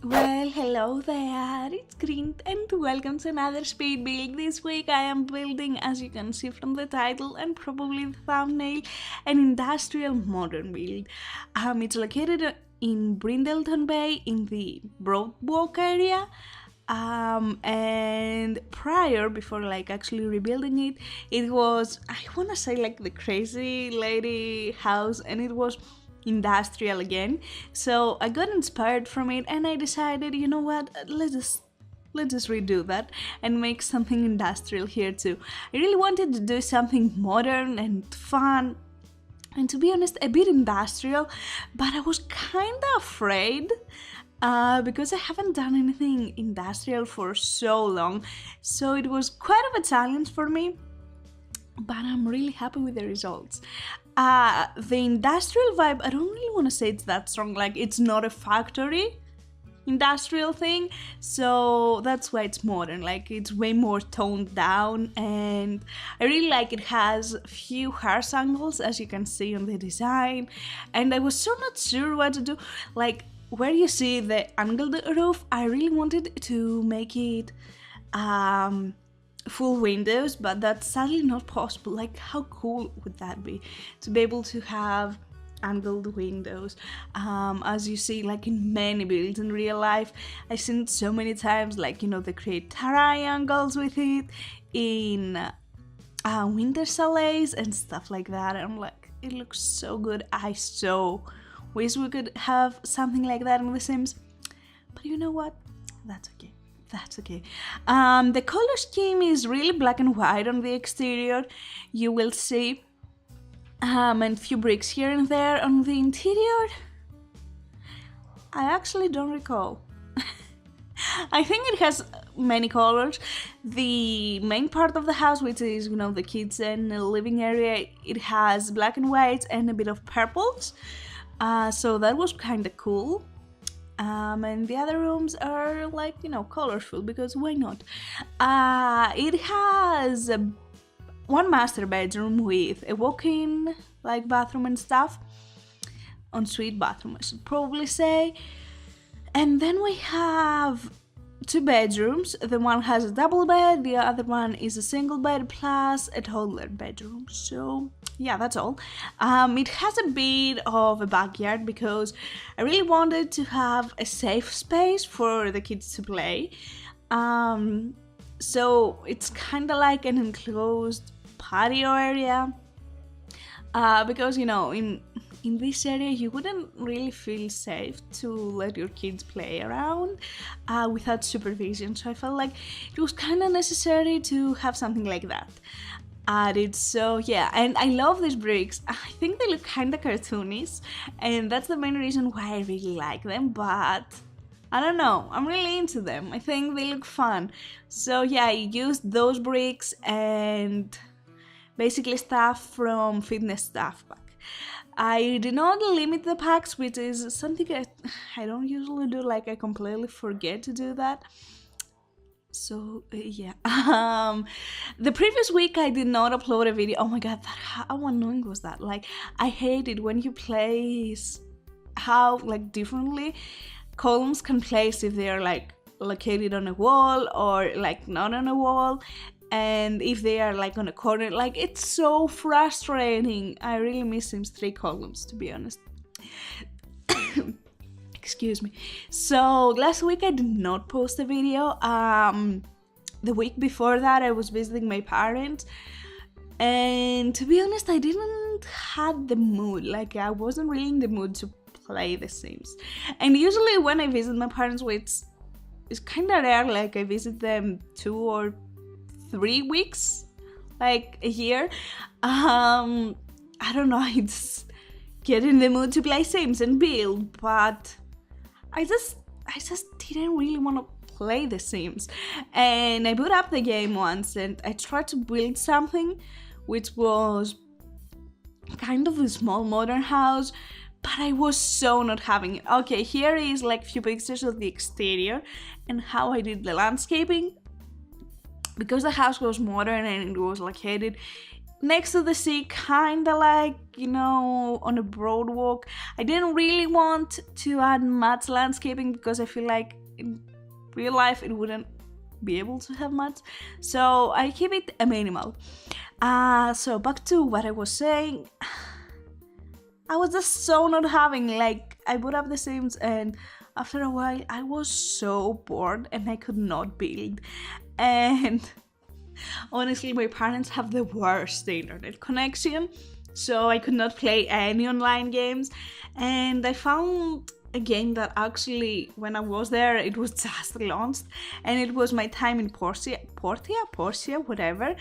Well, hello there, it's Kriint and welcome to another speed build. This week I am building, as you can see from the title and probably the thumbnail, an industrial modern build. It's located in Brindleton Bay in the Broadwalk area. And prior, before actually rebuilding it, it was, I wanna say the crazy lady house, and it was industrial again. So I got inspired from it and I decided, you know what, let's just redo that and make something industrial here too. I really wanted to do something modern and fun, and to be honest, a bit industrial, but I was kinda afraid because I haven't done anything industrial for so long, so it was quite of a challenge for me, but I'm really happy with the results. The industrial vibe, I don't really want to say it's that strong, it's not a factory industrial thing, so that's why it's modern, it's way more toned down, and I really like it. Has a few harsh angles, as you can see on the design, and I was so not sure what to do. Where you see the angled roof, I really wanted to make it full windows, but that's sadly not possible. How cool would that be to be able to have angled windows? As you see, in many builds in real life, I've seen it so many times, they create triangles with it in winter chalets and stuff like that, and I'm like, it looks so good. I so wish we could have something like that in The Sims, but you know what, that's okay. That's okay. The color scheme is really black and white on the exterior. You will see and a few bricks here and there. On the interior, I actually don't recall. I think it has many colors. The main part of the house, which is, the kitchen, living area, it has black and white and a bit of purples. So that was kind of cool. And the other rooms are colorful, because why not? It has one master bedroom with a walk-in bathroom and stuff, ensuite bathroom I should probably say, and then we have two bedrooms. The one has a double bed, the other one is a single bed plus a toddler bedroom. So yeah, that's all. It has a bit of a backyard because I really wanted to have a safe space for the kids to play. So it's kind of like an enclosed patio area, because in this area you wouldn't really feel safe to let your kids play around without supervision. So I felt like it was kind of necessary to have something like that added. So yeah, and I love these bricks. I think they look kind of cartoonish, and that's the main reason why I really like them, but I don't know, I'm really into them. I think they look fun. So yeah, I used those bricks and basically stuff from Fitness Stuff Pack. I did not limit the packs, which is something I don't usually do. I completely forget to do that. So yeah, the previous week I did not upload a video. Oh my god, how annoying was that? I hate it when you place how differently columns can place if they are located on a wall or not on a wall, and if they are on a corner. It's so frustrating. I really miss Sims 3 columns, to be honest. Excuse me. So last week I did not post a video. The week before that I was visiting my parents, and to be honest, I didn't have the mood. I wasn't really in the mood to play The Sims. And usually when I visit my parents, which is kind of rare, I visit them 2 or 3 weeks, a year, I don't know, I just get in the mood to play Sims and build, but I just didn't really want to play The Sims. And I boot up the game once and I tried to build something which was kind of a small modern house, but I was so not having it. Okay, here is few pictures of the exterior and how I did the landscaping. Because the house was modern and it was located next to the sea, kinda like, on a broad walk. I didn't really want to add much landscaping because I feel like in real life it wouldn't be able to have much, so I keep it a minimal. So back to what I was saying. I was just so not having, like, I put up the Sims and after a while I was so bored and I could not build. And honestly, my parents have the worst internet connection, so I could not play any online games. And I found a game that actually, when I was there, it was just launched, and it was My Time in Portia, whatever.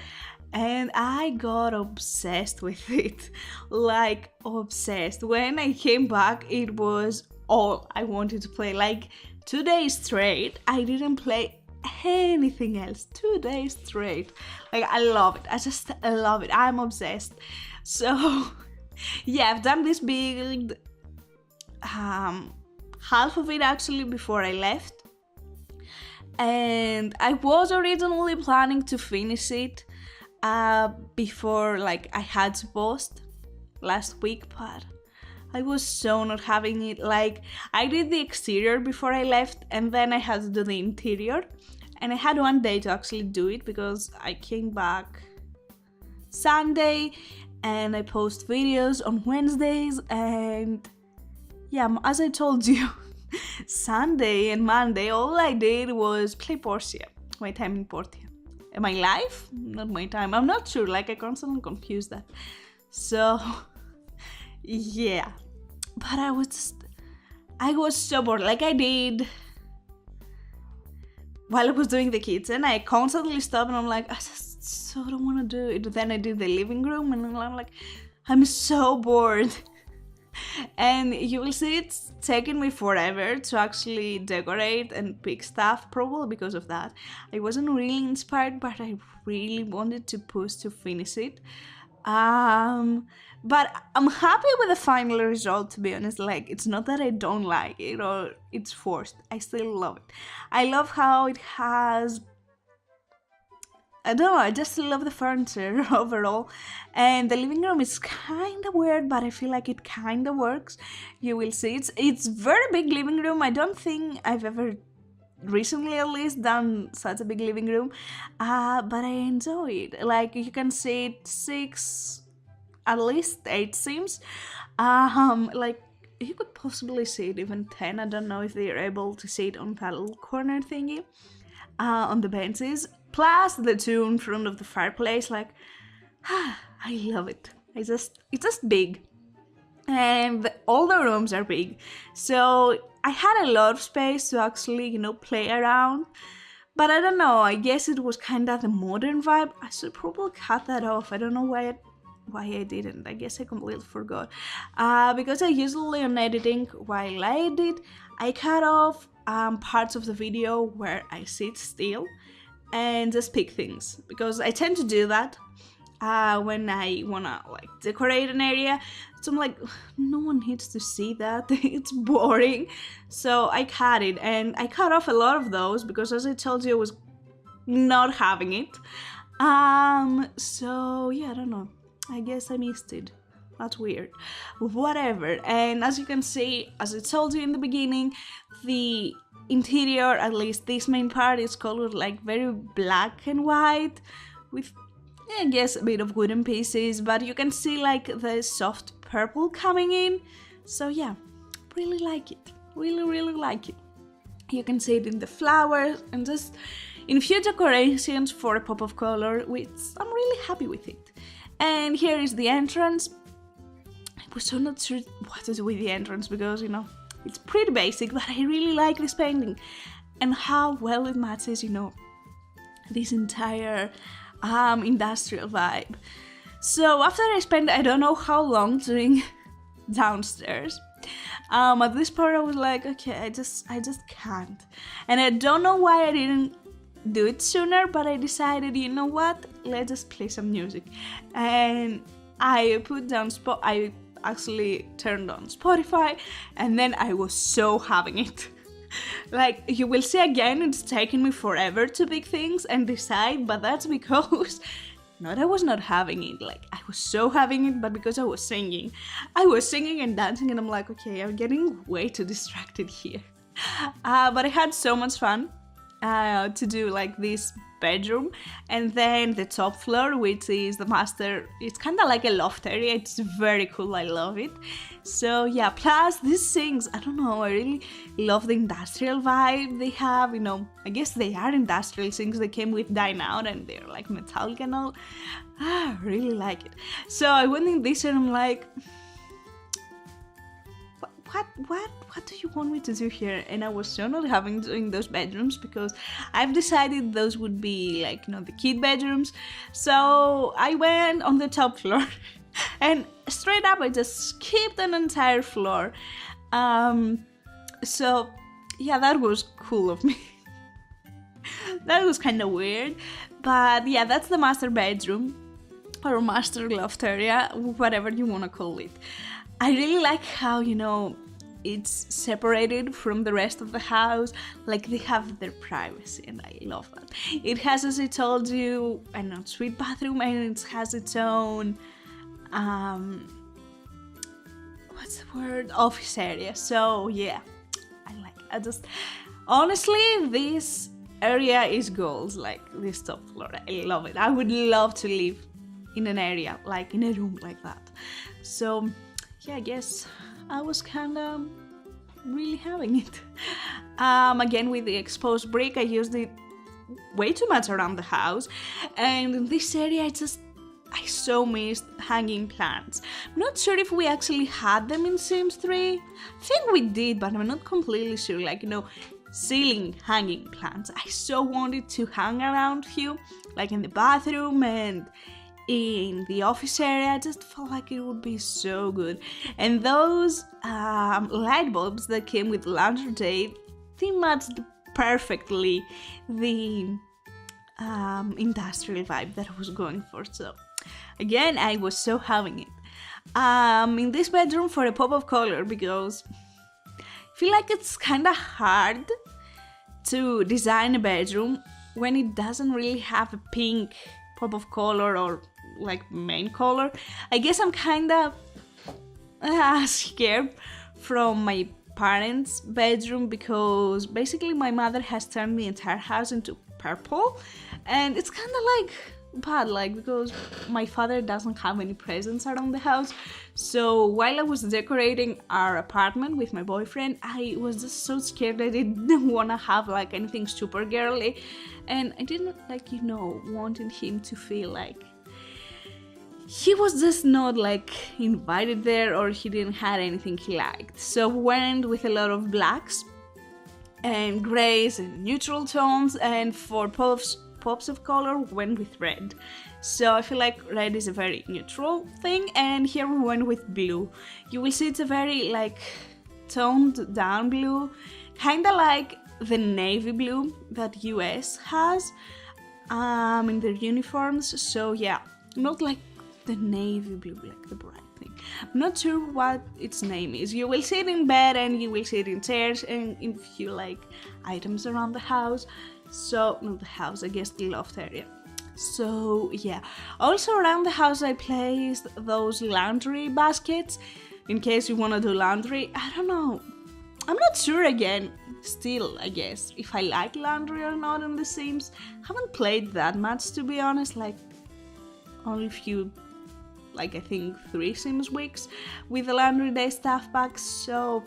And I got obsessed with it, like obsessed. When I came back, it was all I wanted to play. Like 2 days straight, I didn't play anything else. 2 days straight. Like, I love it. I love it. I'm obsessed. So yeah, I've done this build, half of it actually before I left. And I was originally planning to finish it before, like, I had to post last week, but I was so not having it. Like, I did the exterior before I left, and then I had to do the interior, and I had one day to actually do it because I came back Sunday and I post videos on Wednesdays. And yeah, as I told you, Sunday and Monday all I did was play Portia, My Time in Portia. My life? Not my time. I'm not sure, like, I constantly confuse that. So yeah, but I was so bored. Like, I did, while I was doing the kitchen, I constantly stopped and I'm like, I just so don't want to do it. Then I did the living room and I'm like, I'm so bored. And you will see it's taken me forever to actually decorate and pick stuff, probably because of that. I wasn't really inspired, but I really wanted to push to finish it. But I'm happy with the final result, to be honest. Like, it's not that I don't like it or it's forced. I still love it. I love how it has, I don't know, I just love the furniture overall. And the living room is kind of weird, but I feel like it kind of works. You will see. It's very big living room. I don't think I've ever, recently at least, done such a big living room. But I enjoy it. Like, you can see it at least 8 Sims. Like, you could possibly see it even 10. I don't know if they're able to see it on that little corner thingy. On the benches. Plus the 2 in front of the fireplace. Like, I love it. It's just big. And all the rooms are big. So I had a lot of space to actually, play around. But I don't know, I guess it was kind of the modern vibe. I should probably cut that off. I don't know why I didn't. I guess I completely forgot. Because I usually, on editing, while I edit, I cut off parts of the video where I sit still and just pick things. Because I tend to do that when I wanna, like, decorate an area. So I'm like, no one needs to see that. It's boring. So I cut it, and I cut off a lot of those because, as I told you, I was not having it. So yeah, I don't know. I guess I missed it. That's weird. Whatever. And as you can see, as I told you in the beginning, the interior, at least this main part, is colored like very black and white with, I guess, a bit of wooden pieces, but you can see like the soft purple coming in. So yeah, really like it. Really like it. You can see it in the flowers and just in few decorations for a pop of color, which I'm really happy with it. And here is the entrance. I was so not sure what to do with the entrance because, it's pretty basic, but I really like this painting and how well it matches, this entire industrial vibe. So after I spent I don't know how long doing downstairs, at this part I was like, okay, I just can't. And I don't know why I didn't do it sooner, but I decided, you know what, let's just play some music. And I actually turned on Spotify, and then I was so having it. Like, you will see again, it's taken me forever to pick things and decide, but that's because not I was not having it, like I was so having it, but because I was singing and dancing, and I'm like, okay, I'm getting way too distracted here. But I had so much fun to do like this bedroom, and then the top floor, which is the master, it's kind of like a loft area. It's very cool, I love it. So yeah, plus these things, I don't know, I really love the industrial vibe they have, you know. I guess they are industrial things, they came with dine out and they're like metallic and all. I really like it. So I went in this and I'm like, what do you want me to do here? And I was so not having doing those bedrooms because I've decided those would be like, you know, the kid bedrooms. So I went on the top floor and straight up I just skipped an entire floor. So yeah, that was cool of me. That was kind of weird, but yeah, that's the master bedroom or master loft area, whatever you want to call it. I really like how, you know, it's separated from the rest of the house, like they have their privacy, and I love that. It has, as I told you, an ensuite bathroom, and it has its own, what's the word? Office area. So yeah, I like it. I just, honestly, this area is goals, like this top floor. I love it. I would love to live in an area, like in a room like that. So yeah, I guess I was kind of really having it. Again, with the exposed brick, I used it way too much around the house, and in this area I so missed hanging plants. I'm not sure if we actually had them in Sims 3. I think we did, but I'm not completely sure, like, you know, ceiling hanging plants. I so wanted to hang around here, like in the bathroom and in the office area. I just felt like it would be so good. And those light bulbs that came with laundry day, they matched perfectly the industrial vibe that I was going for. So again, I was so having it. In this bedroom for a pop of color, because I feel like it's kind of hard to design a bedroom when it doesn't really have a pink pop of color or like main color. I guess I'm kind of scared from my parents' bedroom because basically my mother has turned the entire house into purple, and it's kind of like bad, like, because my father doesn't have any presents around the house. So while I was decorating our apartment with my boyfriend, I was just so scared. I didn't want to have like anything super girly, and I didn't, like, you know, wanting him to feel like he was just not like invited there or he didn't have anything he liked. So we went with a lot of blacks and grays and neutral tones, and for pops of color we went with red. So I feel like red is a very neutral thing, and here we went with blue. You will see it's a very like toned down blue, kind of like the navy blue that US has in their uniforms. So yeah, not like the navy blue, like the bright thing. I'm not sure what its name is. You will see it in bed, and you will see it in chairs and in few like items around the house. So not the house, I guess the loft area. So yeah, also around the house I placed those laundry baskets in case you want to do laundry. I don't know, I'm not sure again, still, I guess, if I like laundry or not in The Sims. Haven't played that much, to be honest, like only a few, like I think 3 Sims weeks with the laundry day stuff back. So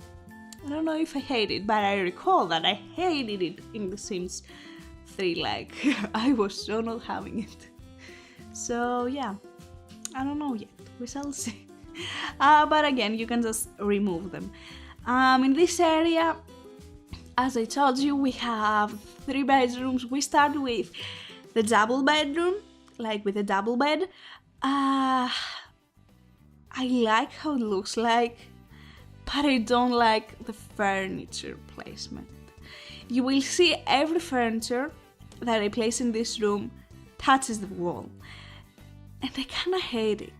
I don't know if I hate it, but I recall that I hated it in The Sims 3, like I was so not having it. So yeah, I don't know yet, we shall see. But again, you can just remove them. In this area, as I told you, we have 3 bedrooms. We start with the double bedroom, like with a double bed. I like how it looks like, but I don't like the furniture placement. You will see every furniture that I place in this room touches the wall, and I kind of hate it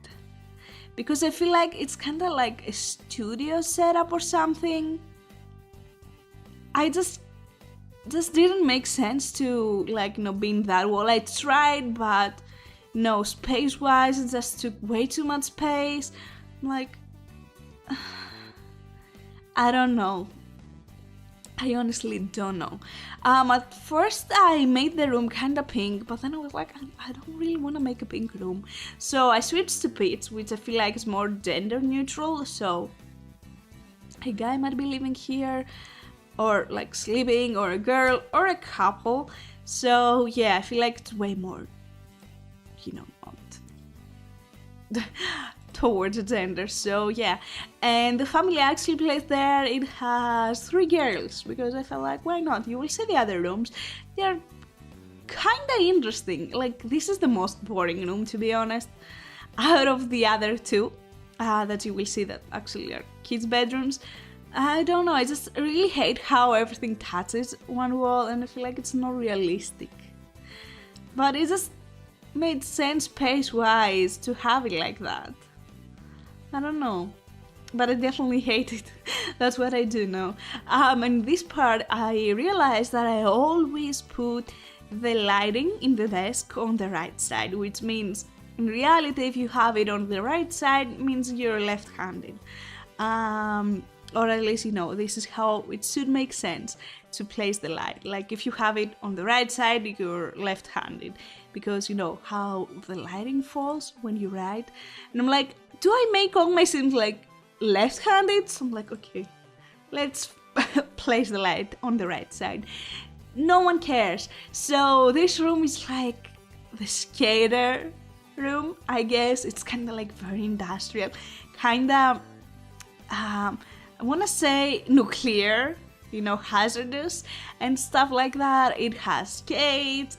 because I feel like it's kind of like a studio setup or something. I just didn't make sense to, like, you know, be in that wall. I tried, but No, space-wise, it just took way too much space. I'm like, I don't know. I honestly don't know. At first I made the room kinda pink, but then I was like, I don't really want to make a pink room. So I switched to peach, which I feel like is more gender neutral. So a guy might be living here, or like sleeping, or a girl, or a couple. So yeah, I feel like it's way more, not towards gender. So yeah, and the family actually plays there. It has 3 girls because I felt like, why not? You will see the other rooms. They're kinda interesting. Like, this is the most boring room, to be honest, out of the other 2 that you will see that actually are kids' bedrooms. I don't know, I just really hate how everything touches one wall, and I feel like it's not realistic. But it just made sense space-wise to have it like that. I don't know, but I definitely hate it. That's what I do know. And this part, I realized that I always put the lighting in the desk on the right side, which means in reality, if you have it on the right side, it means you're left-handed. Or at least, this is how it should make sense to place the light. Like, if you have it on the right side, you're left-handed, because you know how the lighting falls when you write. And I'm like, do I make all my sims like left-handed? So I'm like, okay, let's place the light on the right side. No one cares. So this room is like the skater room, I guess. It's kind of like very industrial, kind of I want to say nuclear, hazardous and stuff like that. It has skates.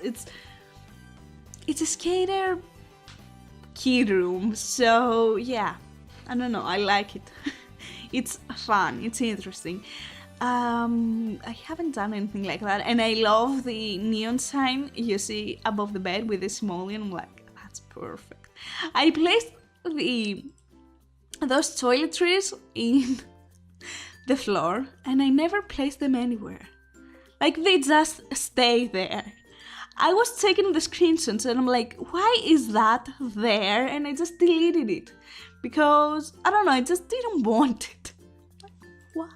It's a skater kid room. So yeah, I don't know, I like it. It's fun, it's interesting. I haven't done anything like that, and I love the neon sign you see above the bed with the small, and I'm like, that's perfect. I placed those toiletries in the floor, and I never placed them anywhere. Like, they just stay there. I was taking the screenshots and I'm like, why is that there? And I just deleted it because, I don't know, I just didn't want it. Why?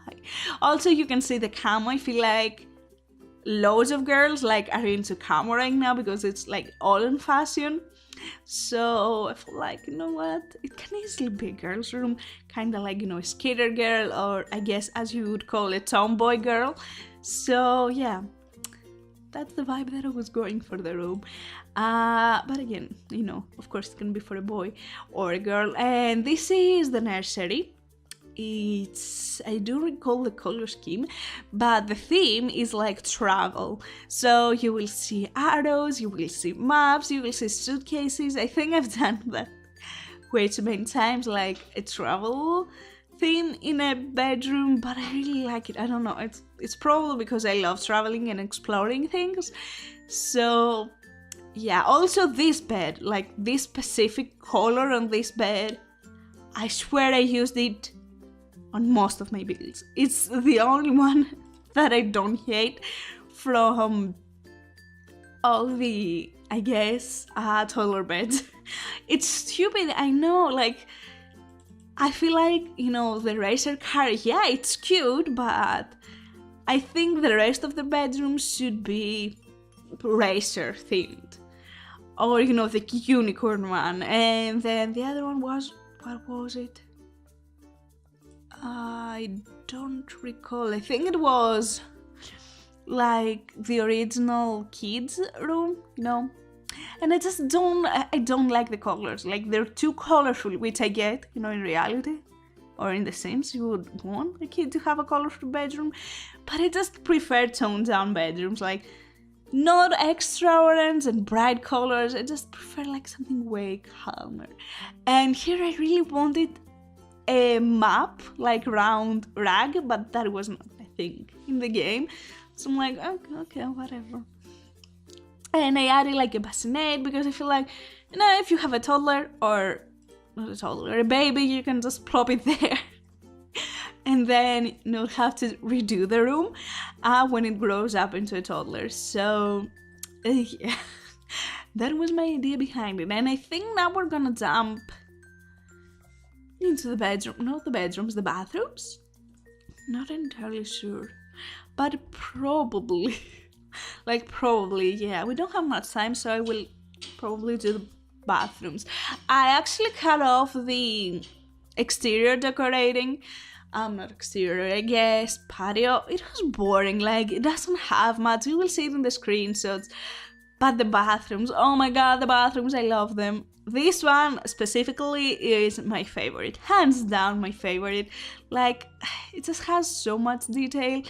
Also, you can see the camo. I feel like loads of girls are into camo right now because it's like all in fashion. So I feel like, you know what, it can easily be a girl's room, kind of like, a skater girl, or I guess as you would call it, tomboy girl. So yeah, that's the vibe that I was going for the room. But again, of course it can be for a boy or a girl. And this is the nursery. I do recall the color scheme, but the theme is like travel. So you will see arrows, you will see maps, you will see suitcases. I think I've done that way too many times, like a travel theme in a bedroom, but I really like it. I don't know, it's probably because I love traveling and exploring things. So yeah, also this bed, like this specific color on this bed, I swear I used it on most of my builds. It's the only one that I don't hate from all the, I guess, taller beds. It's stupid, I know, like, I feel like, the racer car, yeah, it's cute, but I think the rest of the bedrooms should be racer themed. Or, the unicorn one. And then the other one was, what was it? I don't recall. I think it was like the original kids room, And I just don't like the colors. Like, they're too colorful, which I get, in reality. Or in The Sims, you would want a kid to have a colorful bedroom. But I just prefer toned down bedrooms, like not extra orange and bright colors. I just prefer like something way calmer. And here I really wanted a map, like round rag, but that was not a thing in the game. So I'm like, okay, whatever. And I added like a bassinet because I feel like, if you have a toddler, or not a toddler, a baby, you can just plop it there. And then not have to redo the room when it grows up into a toddler. So yeah. that was my idea behind it. And I think now we're gonna jump into the bedroom, not the bedrooms, the bathrooms. Not entirely sure, but probably, yeah. We don't have much time, so I will probably do the bathrooms. I actually cut off the exterior decorating. Not exterior, I guess, patio. It was boring, like, it doesn't have much. You will see it in the screenshots. But the bathrooms, oh my god, the bathrooms, I love them. This one specifically is my favorite, hands down my favorite. Like, it just has so much detail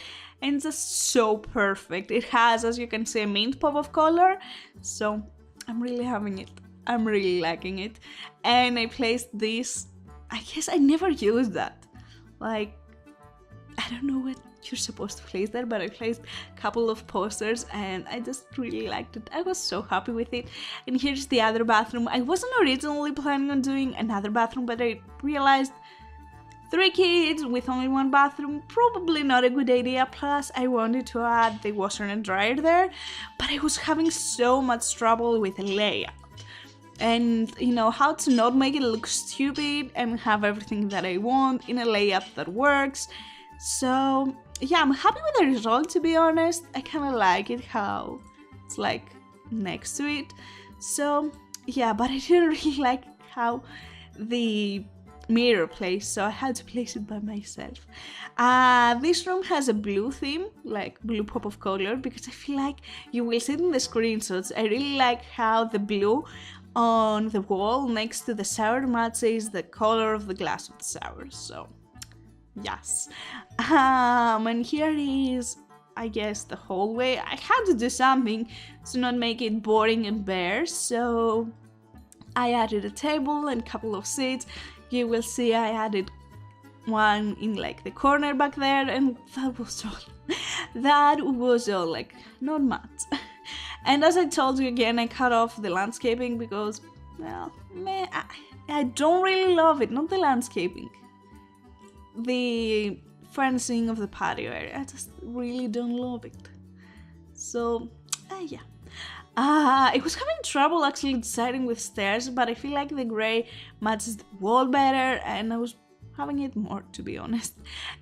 and it's just so perfect. It has, as you can see, a mint pop of color, so I'm really having it. I'm really liking it. And I placed this, I guess I never used that. Like, I don't know what you're supposed to place there, but I placed a couple of posters and I just really liked it. I was so happy with it. And here's the other bathroom. I wasn't originally planning on doing another bathroom, but I realized 3 kids with only 1 bathroom, probably not a good idea. Plus, I wanted to add the washer and dryer there, but I was having so much trouble with the layout. And, you know, how to not make it look stupid and have everything that I want in a layout that works. So, yeah, I'm happy with the result, to be honest. I kind of like it how it's like next to it. So, yeah, but I didn't really like how the mirror placed, so I had to place it by myself. This room has a blue theme, like blue pop of color, because I feel like you will see it in the screenshots. I really like how the blue on the wall next to the shower matches the color of the glass of the shower, so yes. And here is, I guess, the hallway. I had to do something to not make it boring and bare, so I added a table and a couple of seats. You will see I added one in like the corner back there, and that was all. That was all, like, not much. And as I told you again, I cut off the landscaping because, well, I don't really love it. Not the landscaping, the fencing of the patio area. I just really don't love it. So, yeah. I was having trouble actually deciding with stairs, but I feel like the grey matches the wall better, and I was having it more, to be honest.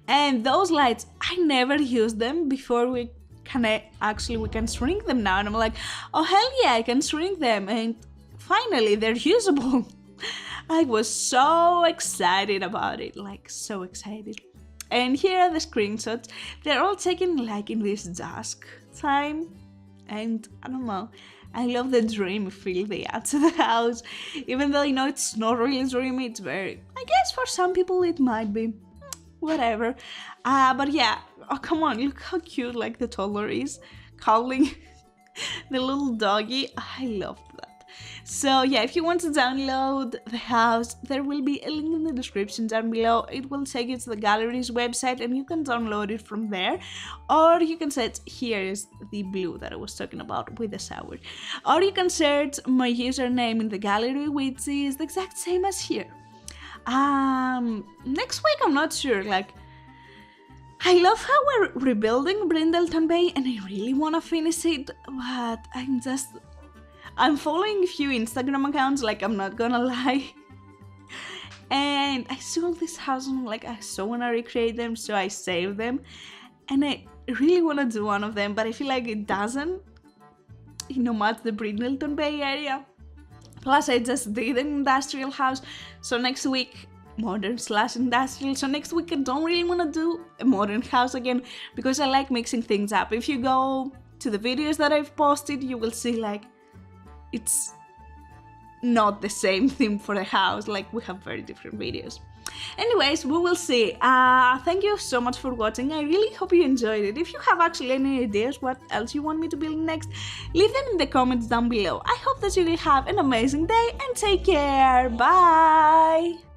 And those lights, I never used them before. We can shrink them now, and I'm like, oh hell yeah, I can shrink them, and finally they're usable. I was so excited about it, like so excited. And here are the screenshots. They're all taken like in this dusk time, and I don't know, I love the dreamy feel they add to the house, even though, you know, it's not really dreamy. It's very, I guess for some people it might be, whatever. But yeah, oh come on, look how cute like the toddler is cuddling the little doggy. I love that. So yeah, if you want to download the house, there will be a link in the description down below. It will take you to the gallery's website and you can download it from there. Or you can search, here is the blue that I was talking about with the shower. Or you can search my username in the gallery, which is the exact same as here. Next week, I'm not sure, like, I love how we're rebuilding Brindleton Bay and I really want to finish it, but I'm following a few Instagram accounts, like, I'm not gonna lie. And I saw this house and I'm like, I so want to recreate them, so I saved them. And I really want to do one of them, but I feel like it doesn't, you know, match the Brindleton Bay area. Plus, I just did an industrial house, so next week, modern/industrial. So next week, I don't really want to do a modern house again because I like mixing things up. If you go to the videos that I've posted, you will see, like, it's not the same theme for the house. Like, we have very different videos. Anyways, we will see. Thank you so much for watching. I really hope you enjoyed it. If you have actually any ideas what else you want me to build next, leave them in the comments down below. I hope that you will have an amazing day and take care. Bye!